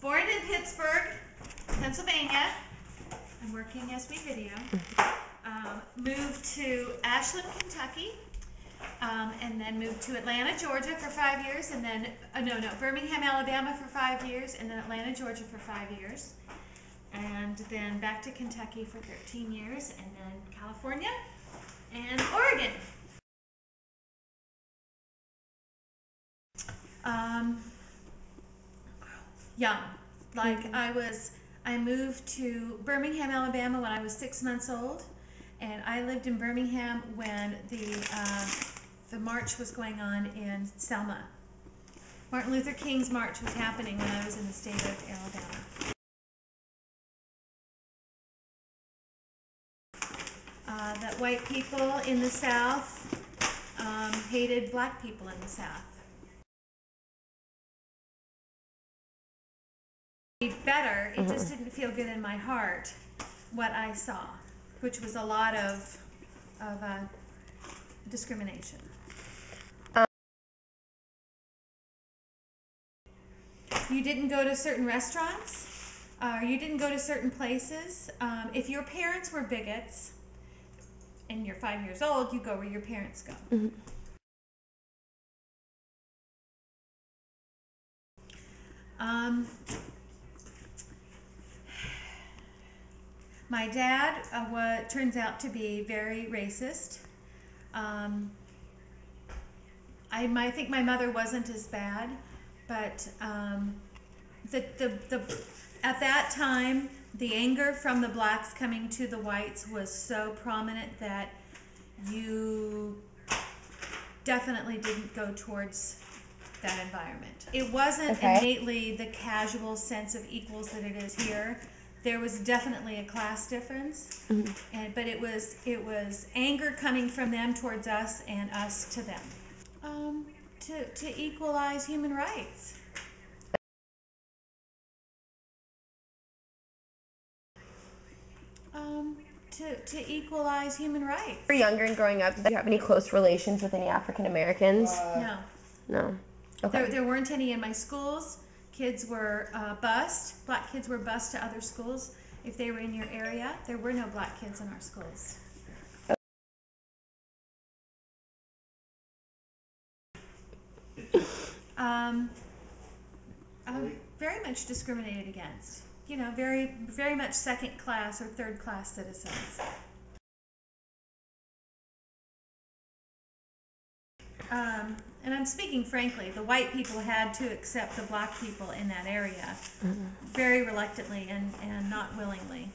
Born in Pittsburgh, Pennsylvania. I'm working as we video. Moved to Ashland, Kentucky, and then moved to Atlanta, Georgia for 5 years, and then, Birmingham, Alabama for 5 years, and then Atlanta, Georgia for 5 years. And then back to Kentucky for 13 years, and then California and Oregon. Young. I moved to Birmingham, Alabama when I was 6 months old, and I lived in Birmingham when the march was going on in Selma. Martin Luther King's march was happening when I was in the state of Alabama. That white people in the South hated black people in the South. Better, it just didn't feel good in my heart what I saw, which was a lot of discrimination. You didn't go to certain restaurants, you didn't go to certain places. If your parents were bigots and you're 5 years old, you go where your parents go. My dad turns out to be very racist. I think my mother wasn't as bad, but at that time, the anger from the blacks coming to the whites was so prominent that you definitely didn't go towards that environment. It wasn't innately the casual sense of equals that it is here. There was definitely a class difference, but it was anger coming from them towards us and us to them. To equalize human rights. To equalize human rights. You were younger and growing up, did you have any close relations with any African Americans? No. No. Okay. There weren't any in my schools. Kids were bused. Black kids were bused to other schools. If they were in your area, there were no black kids in our schools. Very much discriminated against. You know, very, very much second class or third class citizens. And I'm speaking frankly, the white people had to accept the black people in that area very reluctantly and not willingly.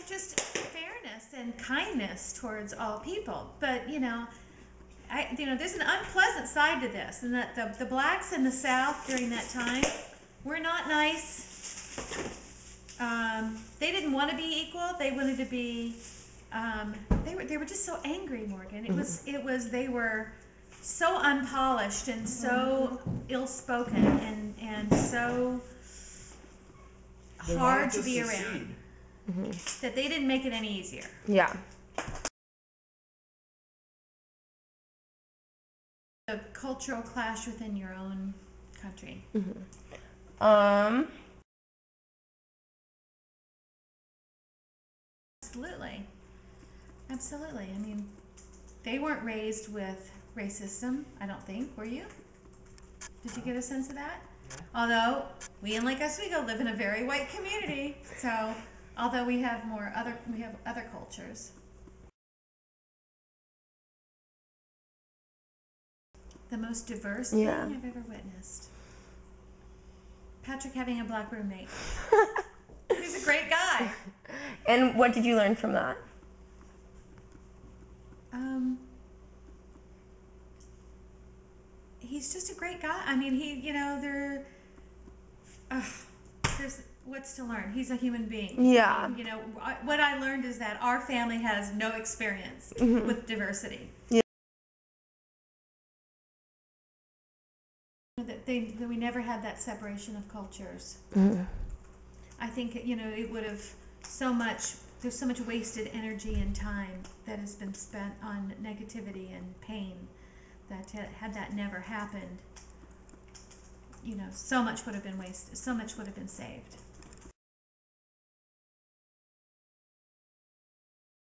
Just fairness and kindness towards all people. But, there's an unpleasant side to this, and that the blacks in the South during that time were not nice. They didn't want to be equal. They wanted to be. They were just so angry, Morgan. They were so unpolished and so ill-spoken and so hard to be around that they didn't make it any easier. Yeah. A cultural clash within your own country. Absolutely. I mean, they weren't raised with racism, I don't think. Were you? Did you get a sense of that? Yeah. Although we in Lake Oswego live in a very white community, so although we have other cultures. The most diverse thing I've ever witnessed. Patrick having a black roommate. He's a great guy. And what did you learn from that? He's just a great guy. I mean, there's what's to learn. He's a human being. Yeah. What I learned is that our family has no experience with diversity. Yeah. That we never had that separation of cultures. I think it would have there's so much wasted energy and time that has been spent on negativity and pain that had that never happened, you know, so much would have been wasted, so much would have been saved.